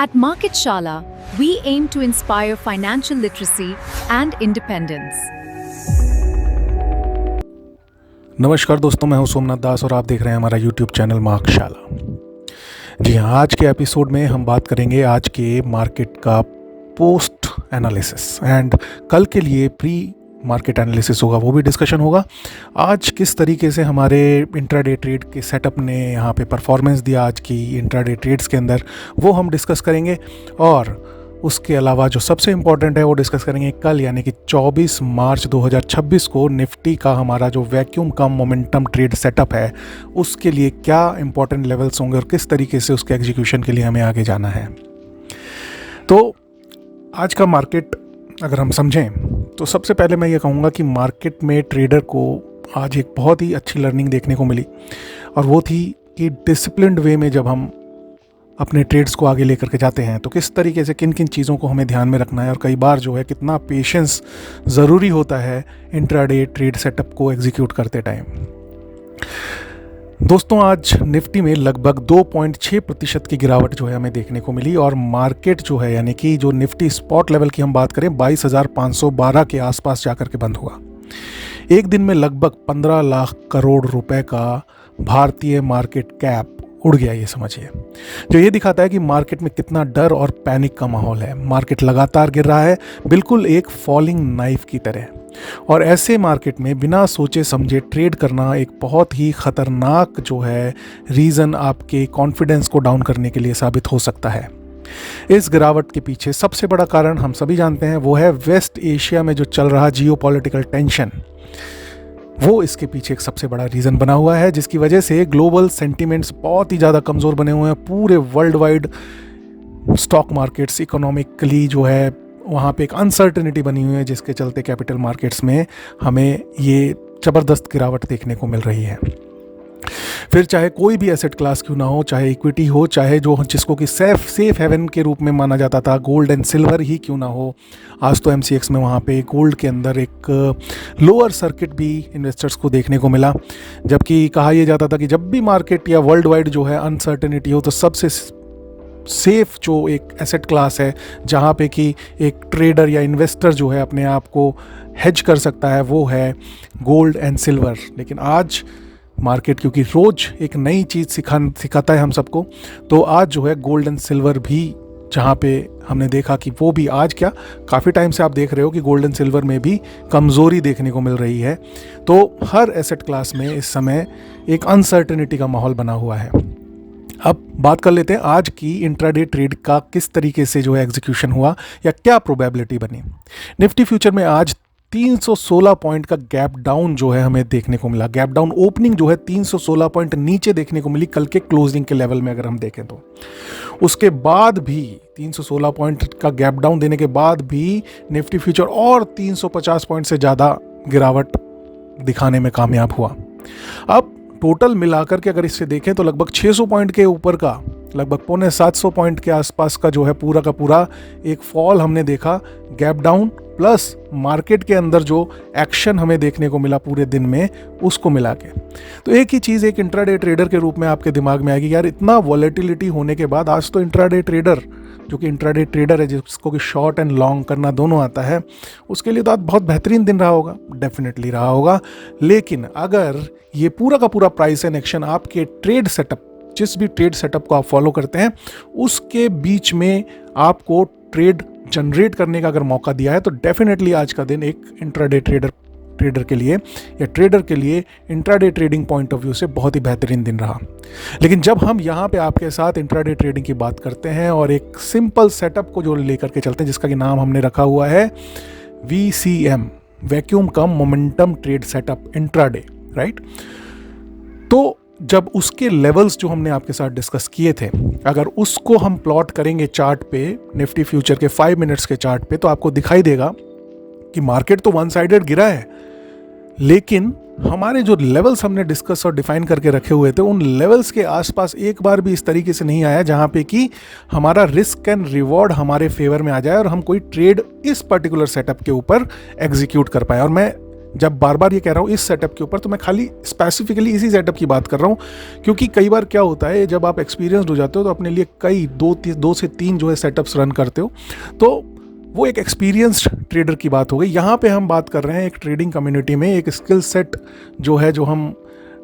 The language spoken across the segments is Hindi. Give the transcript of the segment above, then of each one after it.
At Market Shala, we aim to inspire financial literacy and independence. नमस्कार दोस्तों, मैं हूं सोमनाथ दास और आप देख रहे हैं हमारा YouTube चैनल मार्केट शाला। जी हाँ, आज के एपिसोड में हम बात करेंगे आज के मार्केट का पोस्ट एनालिसिस एंड कल के लिए प्री मार्केट एनालिसिस होगा, वो भी डिस्कशन होगा। आज किस तरीके से हमारे इंट्राडे ट्रेड के सेटअप ने यहाँ पे परफॉर्मेंस दिया आज की इंट्राडे ट्रेड्स के अंदर, वो हम डिस्कस करेंगे। और उसके अलावा जो सबसे इम्पॉर्टेंट है वो डिस्कस करेंगे कल, यानी कि 24 मार्च 2026 को निफ्टी का हमारा जो vacuum cum momentum trade setup है उसके लिए क्या इंपॉर्टेंट लेवल्स होंगे और किस तरीके से उसके एग्जीक्यूशन के लिए हमें आगे जाना है। तो आज का मार्केट अगर हम समझें तो सबसे पहले मैं ये कहूँगा कि मार्केट में ट्रेडर को आज एक बहुत ही अच्छी लर्निंग देखने को मिली, और वो थी कि डिसिप्लिन्ड वे में जब हम अपने ट्रेड्स को आगे लेकर के जाते हैं तो किस तरीके से किन किन चीज़ों को हमें ध्यान में रखना है, और कई बार जो है कितना पेशेंस ज़रूरी होता है इंट्राडे ट्रेड सेटअप को एग्जीक्यूट करते टाइम। दोस्तों, आज निफ्टी में लगभग 2.6% की गिरावट जो है हमें देखने को मिली, और मार्केट जो है यानी कि जो निफ्टी स्पॉट लेवल की हम बात करें 22,512 के आसपास जाकर के बंद हुआ। एक दिन में लगभग 15 लाख करोड़ रुपए का भारतीय मार्केट कैप उड़ गया, ये समझिए, जो ये दिखाता है कि मार्केट में कितना डर और पैनिक का माहौल है। मार्केट लगातार गिर रहा है, बिल्कुल एक फॉलिंग नाइफ की तरह, और ऐसे मार्केट में बिना सोचे समझे ट्रेड करना एक बहुत ही ख़तरनाक जो है रीज़न आपके कॉन्फिडेंस को डाउन करने के लिए साबित हो सकता है। इस गिरावट के पीछे सबसे बड़ा कारण हम सभी जानते हैं, वो है वेस्ट एशिया में जो चल रहा जियोपॉलिटिकल टेंशन। वो इसके पीछे एक सबसे बड़ा रीज़न बना हुआ है, जिसकी वजह से ग्लोबल सेंटिमेंट्स बहुत ही ज़्यादा कमज़ोर बने हुए हैं। पूरे world wide stock markets economically जो है वहाँ पे एक अनसर्टेनिटी बनी हुई है, जिसके चलते कैपिटल मार्केट्स में हमें ये ज़बरदस्त गिरावट देखने को मिल रही है। फिर चाहे कोई भी एसेट क्लास क्यों ना हो, चाहे इक्विटी हो, चाहे जो जिसको कि सेफ हेवन के रूप में माना जाता था गोल्ड एंड सिल्वर ही क्यों ना हो, आज तो MCX में वहाँ पे गोल्ड के अंदर एक लोअर सर्किट भी इन्वेस्टर्स को देखने को मिला। जबकि कहा यह जाता था कि जब भी मार्केट या वर्ल्ड वाइड जो है अनसर्टेनिटी हो तो सबसे सेफ जो एक एसेट क्लास है जहाँ पे कि एक ट्रेडर या इन्वेस्टर जो है अपने आप को हेज कर सकता है, वो है गोल्ड एंड सिल्वर। लेकिन आज मार्केट क्योंकि रोज़ एक नई चीज़ सिखाता है हम सबको, तो आज जो है गोल्ड एंड सिल्वर भी, जहाँ पे हमने देखा कि वो भी आज क्या काफ़ी टाइम से आप देख रहे हो कि गोल्ड एंड सिल्वर में भी कमज़ोरी देखने को मिल रही है। तो हर एसेट क्लास में इस समय एक अनसर्टेनिटी का माहौल बना हुआ है। अब बात कर लेते हैं आज की इंट्राडे ट्रेड का किस तरीके से जो है एग्जीक्यूशन हुआ या क्या प्रोबेबिलिटी बनी। निफ्टी फ्यूचर में आज 316 पॉइंट का गैप डाउन जो है हमें देखने को मिला। गैप डाउन ओपनिंग जो है 316 पॉइंट नीचे देखने को मिली कल के क्लोजिंग के लेवल में अगर हम देखें तो। उसके बाद भी 316 पॉइंट का गैप डाउन देने के बाद भी निफ्टी फ्यूचर और 350 पॉइंट से ज़्यादा गिरावट दिखाने में कामयाब हुआ। अब टोटल मिलाकर के अगर इससे देखें तो लगभग 600 पॉइंट के ऊपर का, लगभग 750 पॉइंट के आसपास का जो है पूरा का पूरा एक फॉल हमने देखा, गैप डाउन प्लस मार्केट के अंदर जो एक्शन हमें देखने को मिला पूरे दिन में, उसको मिला के तो एक ही चीज़ एक इंट्राडे ट्रेडर के रूप में आपके दिमाग में आएगी, यार इतना वॉलेटिलिटी होने के बाद आज तो इंट्राडे ट्रेडर जो कि इंट्राडे ट्रेडर है, जिसको कि शॉर्ट एंड लॉन्ग करना दोनों आता है, उसके लिए तो आज बहुत बेहतरीन दिन रहा होगा, डेफिनेटली रहा होगा। लेकिन अगर ये पूरा का पूरा प्राइस एंड एक्शन आपके ट्रेड सेटअप, जिस भी ट्रेड सेटअप को आप फॉलो करते हैं, उसके बीच में आपको ट्रेड जनरेट करने का अगर मौका दिया है तो डेफिनेटली आज का दिन एक इंट्राडे ट्रेडर के लिए या ट्रेडर के लिए intraday trading point of view से बहुत ही बेहतरीन दिन रहा। लेकिन जब हम यहाँ पे आपके साथ इंट्राडे ट्रेडिंग की बात करते हैं और एक सिंपल सेटअप को जो लेकर के चलते हैं, जिसका कि नाम हमने रखा हुआ है VCM, vacuum cum momentum trade setup intraday, right. तो जब उसके लेवल्स जो हमने आपके साथ डिस्कस किए थे, अगर उसको हम प्लॉट करेंगे चार्ट पे, निफ्टी फ्यूचर के 5 मिनट्स के चार्ट पे, तो आपको दिखाई देगा कि मार्केट तो वन साइडेड गिरा है, लेकिन हमारे जो लेवल्स हमने डिस्कस और डिफाइन करके रखे हुए थे, उन लेवल्स के आसपास एक बार भी इस तरीके से नहीं आया जहाँ पे कि हमारा रिस्क एंड रिवॉर्ड हमारे फेवर में आ जाए और हम कोई ट्रेड इस पर्टिकुलर सेटअप के ऊपर एग्जीक्यूट कर पाए। और मैं जब बार बार ये कह रहा हूँ इस सेटअप के ऊपर, तो मैं खाली स्पेसिफिकली इसी सेटअप की बात कर रहा हूँ, क्योंकि कई बार क्या होता है जब आप एक्सपीरियंसड हो जाते हो तो अपने लिए कई 2 से 3 जो है सेटअप्स रन करते हो, तो वो एक एक्सपीरियंस्ड ट्रेडर की बात हो गई। यहाँ पे हम बात कर रहे हैं एक ट्रेडिंग कम्युनिटी में एक स्किल सेट जो है, जो हम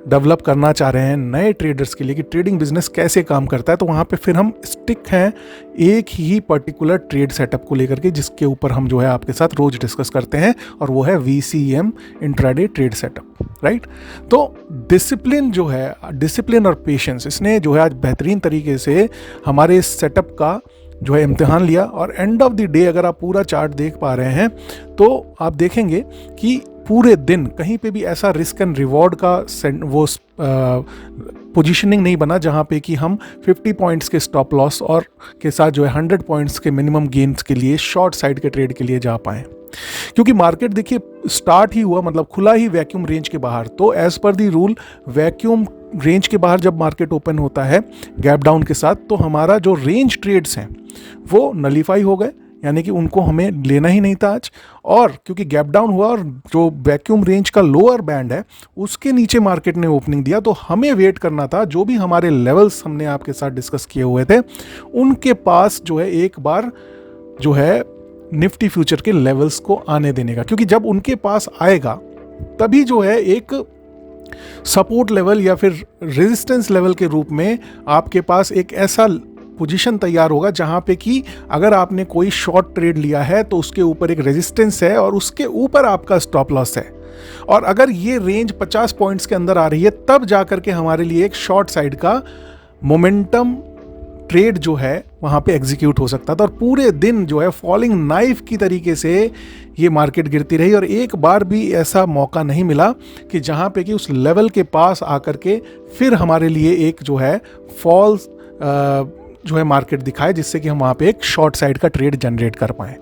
डेवलप करना चाह रहे हैं नए ट्रेडर्स के लिए कि ट्रेडिंग बिजनेस कैसे काम करता है। तो वहाँ पे फिर हम स्टिक हैं एक ही पर्टिकुलर ट्रेड सेटअप को लेकर के, जिसके ऊपर हम जो है आपके साथ रोज डिस्कस करते हैं, और वो है VCM intraday trade setup, right. तो डिसिप्लिन जो है, डिसिप्लिन और पेशेंस, इसने जो है आज बेहतरीन तरीके से हमारे इस सेटअप का जो है इम्तिहान लिया। और एंड ऑफ द डे अगर आप पूरा चार्ट देख पा रहे हैं तो आप देखेंगे कि पूरे दिन कहीं पे भी ऐसा रिस्क एंड रिवॉर्ड का वो पोजीशनिंग नहीं बना जहाँ पे कि हम 50 पॉइंट्स के स्टॉप लॉस और के साथ जो है 100 पॉइंट्स के मिनिमम गेन्स के लिए शॉर्ट साइड के ट्रेड के लिए जा पाएँ। क्योंकि मार्केट देखिए स्टार्ट ही हुआ, मतलब खुला ही वैक्यूम रेंज के बाहर, तो एज पर दी रूल वैक्यूम रेंज के बाहर जब मार्केट ओपन होता है गैप डाउन के साथ, तो हमारा जो रेंज ट्रेड्स हैं वो नलीफाई हो गए, यानी कि उनको हमें लेना ही नहीं था आज। और क्योंकि गैप डाउन हुआ और जो वैक्यूम रेंज का लोअर बैंड है उसके नीचे मार्केट ने ओपनिंग दिया, तो हमें वेट करना था, जो भी हमारे लेवल्स हमने आपके साथ डिस्कस किए हुए थे उनके पास जो है एक बार जो है निफ्टी फ्यूचर के लेवल्स को आने देने का, क्योंकि जब उनके पास आएगा तभी जो है एक सपोर्ट लेवल या फिर रेजिस्टेंस लेवल के रूप में आपके पास एक ऐसा पोजीशन तैयार होगा जहां पे कि अगर आपने कोई शॉर्ट ट्रेड लिया है तो उसके ऊपर एक रेजिस्टेंस है और उसके ऊपर आपका स्टॉप लॉस है, और अगर ये रेंज 50 पॉइंट्स के अंदर आ रही है तब जाकर के हमारे लिए एक शॉर्ट साइड का मोमेंटम ट्रेड जो है वहाँ पे एग्जीक्यूट हो सकता था। और पूरे दिन जो है फॉलिंग नाइफ की तरीके से ये मार्केट गिरती रही, और एक बार भी ऐसा मौका नहीं मिला कि जहाँ पे कि उस लेवल के पास आकर के फिर हमारे लिए एक जो है फॉल्स जो है मार्केट दिखाए, जिससे कि हम वहाँ पे एक शॉर्ट साइड का ट्रेड जनरेट कर पाएँ।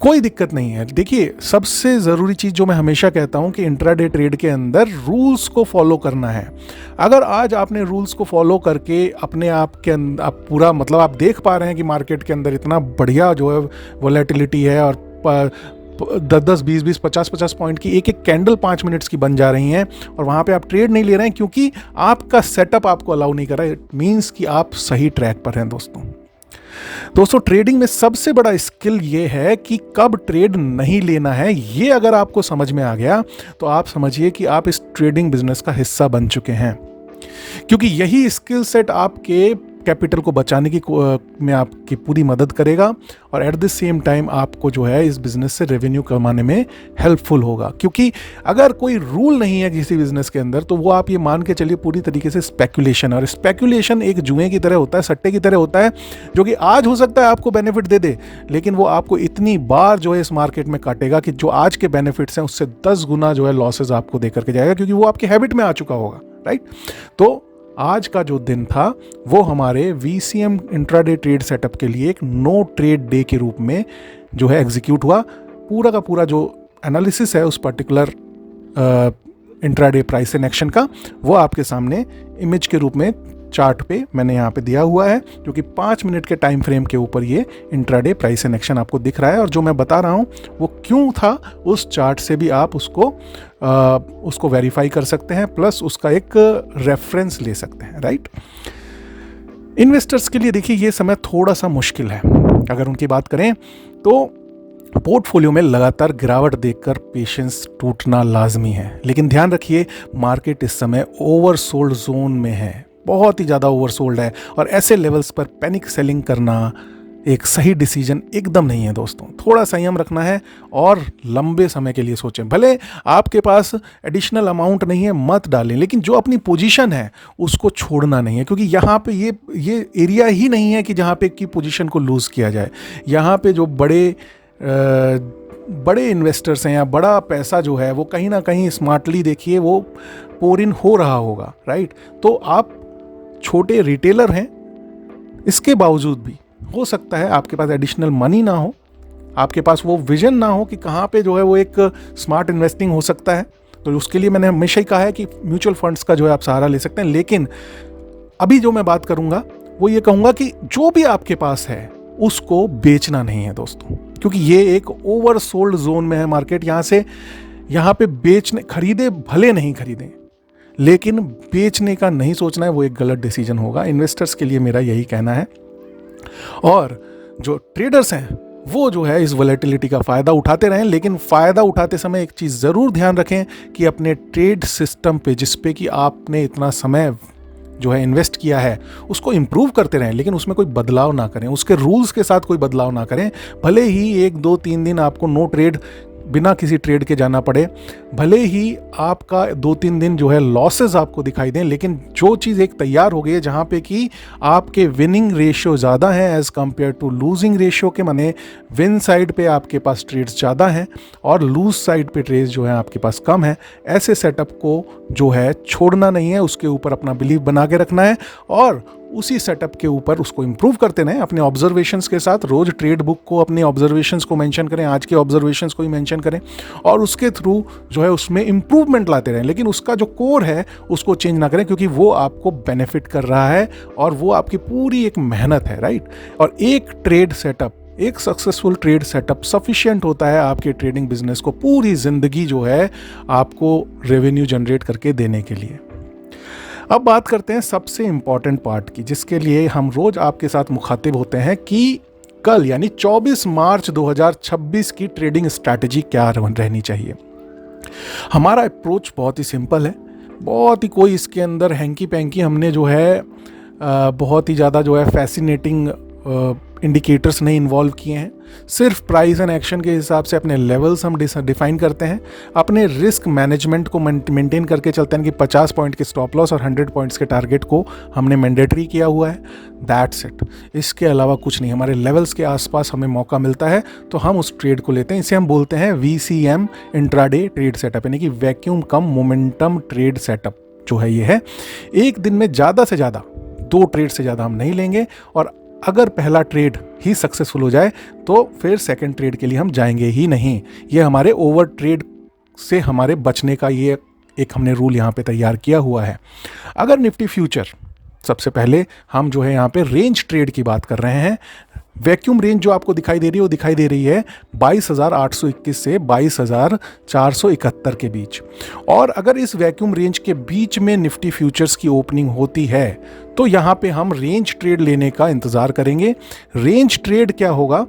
कोई दिक्कत नहीं है। देखिए सबसे ज़रूरी चीज़ जो मैं हमेशा कहता हूँ कि इंट्राडे ट्रेड के अंदर रूल्स को फॉलो करना है। अगर आज आपने रूल्स को फॉलो करके अपने आप के अंदर आप पूरा मतलब आप देख पा रहे हैं कि मार्केट के अंदर इतना बढ़िया जो है वोलेटिलिटी है और 10-10, 20-20, 50-50 पॉइंट की एक एक कैंडल 5 मिनट्स की बन जा रही हैं, और वहाँ पे आप ट्रेड नहीं ले रहे हैं क्योंकि आपका सेटअप आपको अलाउ नहीं कर रहा है। इट मीन्स कि आप सही ट्रैक पर हैं दोस्तों ट्रेडिंग में सबसे बड़ा स्किल ये है कि कब ट्रेड नहीं लेना है। ये अगर आपको समझ में आ गया तो आप समझिए कि आप इस ट्रेडिंग बिजनेस का हिस्सा बन चुके हैं, क्योंकि यही स्किल सेट आपके कैपिटल को बचाने की में आपकी पूरी मदद करेगा, और एट द सेम टाइम आपको जो है इस बिज़नेस से रेवेन्यू कमाने में हेल्पफुल होगा। क्योंकि अगर कोई रूल नहीं है किसी बिज़नेस के अंदर तो वो आप ये मान के चलिए पूरी तरीके से स्पेकुलेशन, और स्पेकुलेशन एक जुए की तरह होता है, सट्टे की तरह होता है, जो कि आज हो सकता है आपको बेनिफिट दे दे, लेकिन वो आपको इतनी बार जो है इस मार्केट में काटेगा कि जो आज के बेनिफिट्स हैं उससे 10 गुना जो है लॉसेज आपको दे करके जाएगा, क्योंकि वो आपकी हैबिट में आ चुका होगा, राइट। तो आज का जो दिन था वो हमारे VCM इंट्राडे ट्रेड सेटअप के लिए एक नो ट्रेड डे के रूप में जो है एग्जीक्यूट हुआ। पूरा का पूरा जो एनालिसिस है उस particular intraday price and action का, वो आपके सामने इमेज के रूप में चार्ट पे मैंने यहाँ पे दिया हुआ है, जो कि 5 मिनट के टाइम फ्रेम के ऊपर ये इंट्राडे प्राइस एंड एक्शन आपको दिख रहा है। और जो मैं बता रहा हूँ वो क्यों था, उस चार्ट से भी आप उसको वेरीफाई कर सकते हैं, प्लस उसका एक रेफरेंस ले सकते हैं, राइट। इन्वेस्टर्स के लिए देखिए ये समय थोड़ा सा मुश्किल है। अगर उनकी बात करें तो पोर्टफोलियो में लगातार गिरावट देखकर पेशेंस टूटना लाजमी है, लेकिन ध्यान रखिए मार्केट इस समय ओवरसोल्ड जोन में है, बहुत ही ज़्यादा ओवरसोल्ड है, और ऐसे लेवल्स पर पैनिक सेलिंग करना एक सही डिसीजन एकदम नहीं है दोस्तों। थोड़ा संयम रखना है और लंबे समय के लिए सोचें। भले आपके पास एडिशनल अमाउंट नहीं है मत डालें, लेकिन जो अपनी पोजीशन है उसको छोड़ना नहीं है, क्योंकि यहाँ पे ये एरिया ही नहीं है कि जहाँ पे की पोजीशन को लूज़ किया जाए। यहाँ पे जो बड़े इन्वेस्टर्स हैं या बड़ा पैसा जो है वो कहीं ना कहीं स्मार्टली देखिए वो पोर इन हो रहा होगा, राइट। तो आप छोटे रिटेलर हैं, इसके बावजूद भी हो सकता है आपके पास एडिशनल मनी ना हो, आपके पास वो विजन ना हो कि कहाँ पे जो है वो एक स्मार्ट इन्वेस्टिंग हो सकता है। तो उसके लिए मैंने हमेशा ही कहा है कि म्यूचुअल फंड्स का जो है आप सहारा ले सकते हैं। लेकिन अभी जो मैं बात करूँगा वो ये कहूँगा कि जो भी आपके पास है उसको बेचना नहीं है दोस्तों, क्योंकि ये एक ओवरसोल्ड जोन में है मार्केट। यहाँ से यहाँ पे बेचने, खरीदे भले नहीं खरीदें, लेकिन बेचने का नहीं सोचना है, वो एक गलत डिसीजन होगा। इन्वेस्टर्स के लिए मेरा यही कहना है। और जो ट्रेडर्स हैं वो जो है इस वॉलेटिलिटी का फ़ायदा उठाते रहें, लेकिन फ़ायदा उठाते समय एक चीज़ ज़रूर ध्यान रखें कि अपने ट्रेड सिस्टम पे, जिस पे कि आपने इतना समय जो है इन्वेस्ट किया है, उसको इम्प्रूव करते रहें, लेकिन उसमें कोई बदलाव ना करें, उसके रूल्स के साथ कोई बदलाव ना करें। भले ही 1 2 3 दिन आपको नो ट्रेड, बिना किसी ट्रेड के जाना पड़े, भले ही आपका 2-3 दिन जो है लॉसेस आपको दिखाई दें, लेकिन जो चीज़ एक तैयार हो गई है जहाँ पे कि आपके विनिंग रेशियो ज़्यादा हैं as compare to losing ratio के, माने विन साइड पे आपके पास ट्रेड्स ज़्यादा हैं और लूज साइड पे ट्रेड्स जो है आपके पास कम है, ऐसे सेटअप को जो है छोड़ना नहीं है, उसके ऊपर अपना बिलीव बना के रखना है और उसी सेटअप के ऊपर उसको इम्प्रूव करते रहें अपने ऑब्जर्वेशंस के साथ। रोज़ ट्रेड बुक को, अपने ऑब्जर्वेशंस को मेंशन करें, आज के ऑब्जर्वेशंस को ही मेंशन करें और उसके थ्रू जो है उसमें इम्प्रूवमेंट लाते रहें, लेकिन उसका जो कोर है उसको चेंज ना करें, क्योंकि वो आपको बेनिफिट कर रहा है और वो आपकी पूरी एक मेहनत है, राइट। और एक ट्रेड सेटअप, एक सक्सेसफुल ट्रेड सेटअप सफिशिएंट होता है आपके ट्रेडिंग बिजनेस को पूरी ज़िंदगी जो है आपको रेवेन्यू जनरेट करके देने के लिए। अब बात करते हैं सबसे इम्पॉर्टेंट पार्ट की, जिसके लिए हम रोज़ आपके साथ मुखातिब होते हैं कि कल यानी 24 मार्च 2026 की ट्रेडिंग स्ट्रैटेजी क्या रहनी चाहिए। हमारा अप्रोच बहुत ही सिंपल है, बहुत ही कोई इसके अंदर हैंकी पैंकी हमने जो है बहुत ही ज़्यादा जो है फैसिनेटिंग इंडिकेटर्स नहीं इन्वॉल्व किए हैं। सिर्फ प्राइस एंड एक्शन के हिसाब से अपने लेवल्स हम डिफाइन करते हैं, अपने रिस्क मैनेजमेंट को मेंटेन करके चलते हैं कि 50 पॉइंट के स्टॉप लॉस और 100 पॉइंट्स के टारगेट को हमने मैंडेटरी किया हुआ है। दैट्स इट, इसके अलावा कुछ नहीं। हमारे लेवल्स के आसपास हमें मौका मिलता है तो हम उस ट्रेड को लेते हैं। इसे हम बोलते हैं VCM, इंट्राडे ट्रेड सेटअप, यानी कि vacuum cum momentum trade setup जो है ये है। एक दिन में ज़्यादा से ज़्यादा 2 ट्रेड से ज़्यादा हम नहीं लेंगे और अगर पहला ट्रेड ही सक्सेसफुल हो जाए तो फिर सेकंड ट्रेड के लिए हम जाएंगे ही नहीं। ये हमारे ओवर ट्रेड से हमारे बचने का ये एक हमने रूल यहाँ पे तैयार किया हुआ है। अगर निफ्टी फ्यूचर, सबसे पहले हम जो है यहाँ पे रेंज ट्रेड की बात कर रहे हैं। वैक्यूम रेंज जो आपको दिखाई दे रही है वो दिखाई दे रही है 22,821 से 22,471 के बीच। और अगर इस वैक्यूम रेंज के बीच में निफ्टी फ्यूचर्स की ओपनिंग होती है तो यहाँ पे हम रेंज ट्रेड लेने का इंतज़ार करेंगे। रेंज ट्रेड क्या होगा,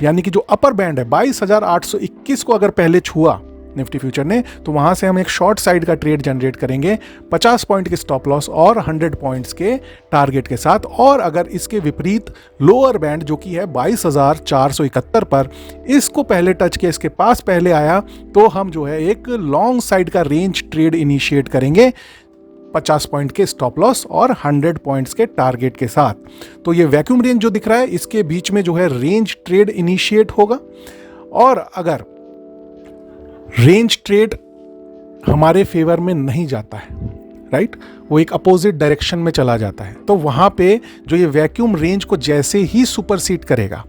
यानी कि जो अपर बैंड है 22,821 को अगर पहले छुआ निफ्टी फ्यूचर ने, तो वहाँ से हम एक शॉर्ट साइड का ट्रेड जनरेट करेंगे 50 पॉइंट के स्टॉप लॉस और 100 पॉइंट्स के टारगेट के साथ। और अगर इसके विपरीत लोअर बैंड जो कि है 22,471 पर, इसको पहले टच किया, इसके पास पहले आया, तो हम जो है एक लॉन्ग साइड का रेंज ट्रेड इनिशिएट करेंगे 50 पॉइंट के स्टॉप लॉस और 100 पॉइंट्स के टारगेट के साथ। तो ये वैक्यूम रेंज जो दिख रहा है इसके बीच में जो है रेंज ट्रेड इनिशिएट होगा। और अगर रेंज ट्रेड हमारे फेवर में नहीं जाता है, राइट, वो एक अपोजिट डायरेक्शन में चला जाता है, तो वहाँ पे जो ये वैक्यूम रेंज को जैसे ही सुपरसीड करेगा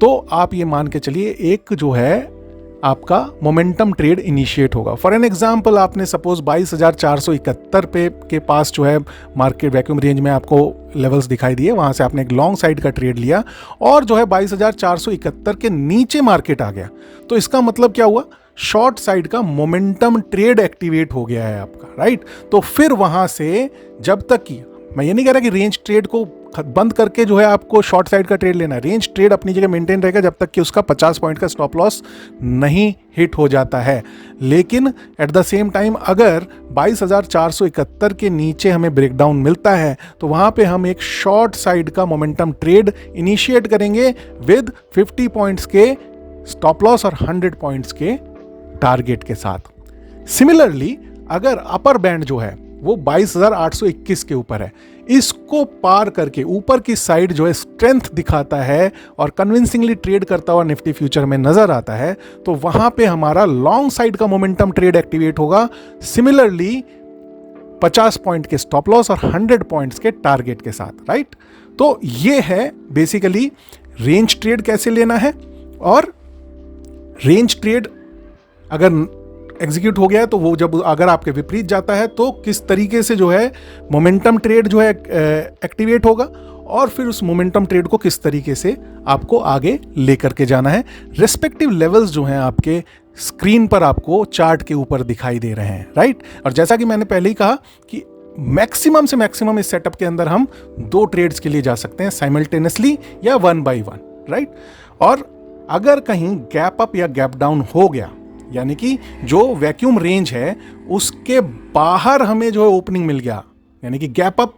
तो आप ये मान के चलिए एक जो है आपका मोमेंटम ट्रेड इनिशिएट होगा। फॉर एन एग्जांपल, आपने सपोज 22,471 पे के पास जो है मार्केट वैक्यूम रेंज में आपको लेवल्स दिखाई दिए, वहाँ से आपने एक लॉन्ग साइड का ट्रेड लिया और जो है 22,471 के नीचे मार्केट आ गया, तो इसका मतलब क्या हुआ, शॉर्ट साइड का मोमेंटम ट्रेड एक्टिवेट हो गया है आपका, राइट। तो फिर वहां से जब तक कि, मैं ये नहीं कह रहा कि रेंज ट्रेड को बंद करके जो है आपको शॉर्ट साइड का ट्रेड लेना है, रेंज ट्रेड अपनी जगह मेंटेन रहेगा जब तक कि उसका 50 पॉइंट का स्टॉप लॉस नहीं हिट हो जाता है। लेकिन एट द सेम टाइम अगर 22,471 के नीचे हमें ब्रेकडाउन मिलता है तो वहां पे हम एक शॉर्ट साइड का मोमेंटम ट्रेड इनिशिएट करेंगे विद 50 पॉइंट्स के स्टॉप लॉस और 100 पॉइंट्स के टारगेट के साथ। सिमिलरली अगर अपर बैंड जो है वो 22,821 के ऊपर है, इसको पार करके ऊपर की साइड जो है स्ट्रेंथ दिखाता है और कन्विंसिंगली ट्रेड करता हुआ निफ्टी फ्यूचर में नजर आता है, तो वहां पे हमारा लॉन्ग साइड का मोमेंटम ट्रेड एक्टिवेट होगा, सिमिलरली 50 पॉइंट के स्टॉप लॉस और 100 पॉइंट्स के टारगेट के साथ, राइट। तो ये है बेसिकली रेंज ट्रेड कैसे लेना है, और रेंज ट्रेड अगर एग्जीक्यूट हो गया है तो वो जब अगर आपके विपरीत जाता है तो किस तरीके से जो है मोमेंटम ट्रेड जो है एक्टिवेट होगा, और फिर उस मोमेंटम ट्रेड को किस तरीके से आपको आगे लेकर के जाना है। रेस्पेक्टिव लेवल्स जो हैं आपके स्क्रीन पर आपको चार्ट के ऊपर दिखाई दे रहे हैं, राइट। और जैसा कि मैंने पहले ही कहा कि मैक्सिमम से मैक्सिमम इस सेटअप के अंदर हम 2 ट्रेड्स के लिए जा सकते हैं साइमल्टेनियसली या 1 by 1, राइट। और अगर कहीं गैप अप या गैप डाउन हो गया, यानी कि जो वैक्यूम रेंज है उसके बाहर हमें जो है ओपनिंग मिल गया, यानी कि गैप अप,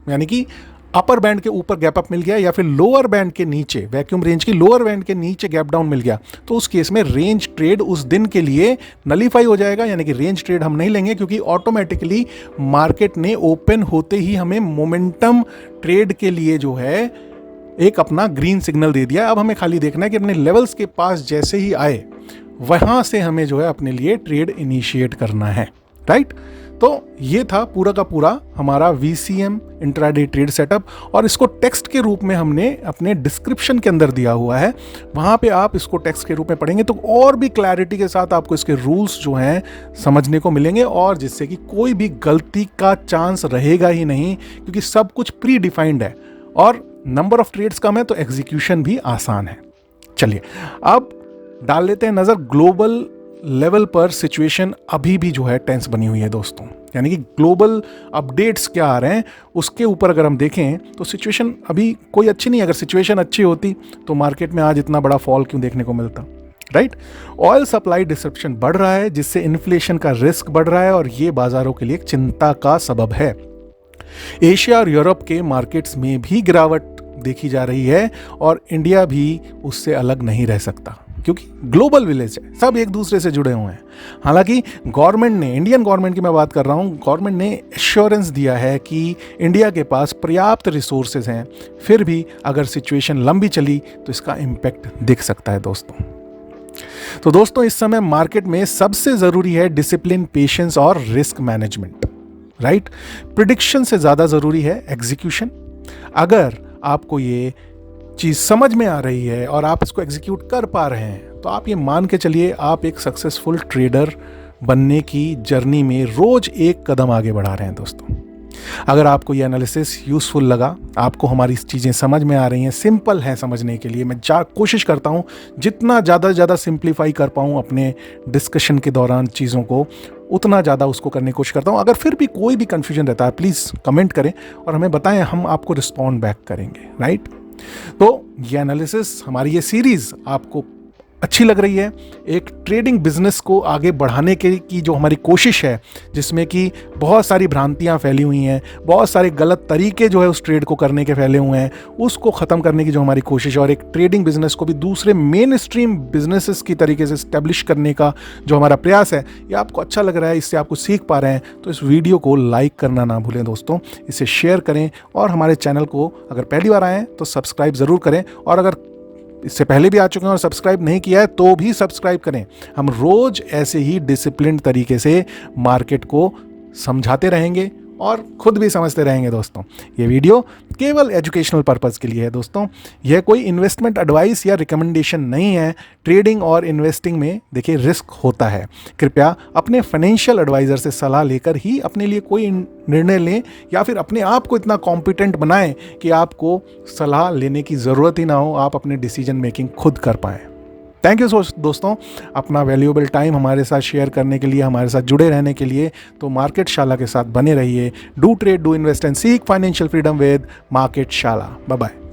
यानी कि अपर बैंड के ऊपर गैप अप मिल गया या फिर लोअर बैंड के नीचे, वैक्यूम रेंज की लोअर बैंड के नीचे गैप डाउन मिल गया, तो उस केस में रेंज ट्रेड उस दिन के लिए नलीफाई हो जाएगा। यानी कि रेंज ट्रेड हम नहीं लेंगे, क्योंकि ऑटोमेटिकली मार्केट ने ओपन होते ही हमें मोमेंटम ट्रेड के लिए जो है एक अपना ग्रीन सिग्नल दे दिया। अब हमें खाली देखना है कि अपने लेवल्स के पास जैसे ही आए वहां से हमें जो है अपने लिए ट्रेड इनिशिएट करना है, राइट। तो ये था पूरा का पूरा हमारा VCM इंट्राडे ट्रेड सेटअप, और इसको टेक्स्ट के रूप में हमने अपने डिस्क्रिप्शन के अंदर दिया हुआ है। वहाँ पे आप इसको टेक्स्ट के रूप में पढ़ेंगे तो और भी क्लैरिटी के साथ आपको इसके रूल्स जो हैं समझने को मिलेंगे, और जिससे कि कोई भी गलती का चांस रहेगा ही नहीं, क्योंकि सब कुछ प्री डिफाइंड है और नंबर ऑफ ट्रेड्स कम है तो एग्जीक्यूशन भी आसान है। चलिए अब डाल लेते हैं नज़र ग्लोबल लेवल पर। सिचुएशन अभी भी जो है टेंस बनी हुई है दोस्तों, यानी कि ग्लोबल अपडेट्स क्या आ रहे हैं उसके ऊपर अगर हम देखें तो सिचुएशन अभी कोई अच्छी नहीं है। अगर सिचुएशन अच्छी होती तो मार्केट में आज इतना बड़ा फॉल क्यों देखने को मिलता, राइट। ऑयल सप्लाई डिसरप्शन बढ़ रहा है, जिससे इन्फ्लेशन का रिस्क बढ़ रहा है, और ये बाजारों के लिए एक चिंता का सबब है। एशिया और यूरोप के मार्केट्स में भी गिरावट देखी जा रही है, और इंडिया भी उससे अलग नहीं रह सकता, क्योंकि ग्लोबल विलेज है, सब एक दूसरे से जुड़े हुए हैं। हालांकि गवर्नमेंट ने, इंडियन गवर्नमेंट की मैं बात कर रहा हूं, गवर्नमेंट ने एश्योरेंस दिया है कि इंडिया के पास पर्याप्त रिसोर्सेज हैं, फिर भी अगर सिचुएशन लंबी चली तो इसका इम्पैक्ट दिख सकता है दोस्तों। तो दोस्तों इस समय मार्केट में सबसे ज़रूरी है डिसिप्लिन, पेशेंस और रिस्क मैनेजमेंट, राइट। प्रिडिक्शन से ज़्यादा ज़रूरी है एग्जीक्यूशन। अगर आपको ये चीज़ समझ में आ रही है और आप इसको एग्जीक्यूट कर पा रहे हैं तो आप ये मान के चलिए आप एक सक्सेसफुल ट्रेडर बनने की जर्नी में रोज एक कदम आगे बढ़ा रहे हैं दोस्तों। अगर आपको ये एनालिसिस यूज़फुल लगा, आपको हमारी चीज़ें समझ में आ रही हैं, सिंपल है समझने के लिए, मैं कोशिश करता हूँ जितना ज़्यादा से ज़्यादा सिंप्लीफाई कर पाऊँ अपने डिस्कशन के दौरान चीज़ों को, उतना ज़्यादा उसको करने की कोशिश करता हूँ। अगर फिर भी कोई भी कन्फ्यूजन रहता है प्लीज़ कमेंट करें और हमें बताएं, हम आपको रिस्पॉन्ड बैक करेंगे, राइट। तो ये एनालिसिस, हमारी ये सीरीज़ आपको अच्छी लग रही है, एक ट्रेडिंग बिजनेस को आगे बढ़ाने की जो हमारी कोशिश है, जिसमें कि बहुत सारी भ्रांतियां फैली हुई हैं, बहुत सारे गलत तरीके जो है उस ट्रेड को करने के फैले हुए हैं, उसको ख़त्म करने की जो हमारी कोशिश है, और एक ट्रेडिंग बिजनेस को भी दूसरे मेन स्ट्रीम बिजनेसेस की तरीके से इस्टेब्लिश करने का जो हमारा प्रयास है, ये आपको अच्छा लग रहा है, इससे आपको सीख पा रहे हैं, तो इस वीडियो को लाइक करना ना भूलें दोस्तों, इसे शेयर करें, और हमारे चैनल को अगर पहली बार आए तो सब्सक्राइब ज़रूर करें, और अगर इससे पहले भी आ चुके हैं और सब्सक्राइब नहीं किया है तो भी सब्सक्राइब करें। हम रोज ऐसे ही डिसिप्लिन तरीके से मार्केट को समझाते रहेंगे और खुद भी समझते रहेंगे दोस्तों। ये वीडियो केवल एजुकेशनल पर्पज़ के लिए है दोस्तों, यह कोई इन्वेस्टमेंट एडवाइस या रिकमेंडेशन नहीं है। ट्रेडिंग और इन्वेस्टिंग में देखिए रिस्क होता है, कृपया अपने फाइनेंशियल एडवाइज़र से सलाह लेकर ही अपने लिए कोई निर्णय लें, या फिर अपने आप को इतना कॉम्पिटेंट बनाएं कि आपको सलाह लेने की ज़रूरत ही ना हो, आप अपने डिसीजन मेकिंग खुद कर पाएँ। थैंक यू दोस्तों, अपना वैल्यूएबल टाइम हमारे साथ शेयर करने के लिए, हमारे साथ जुड़े रहने के लिए। तो मार्केट शाला के साथ बने रहिए। Do trade, do invest and seek financial freedom with market Shala. Bye bye.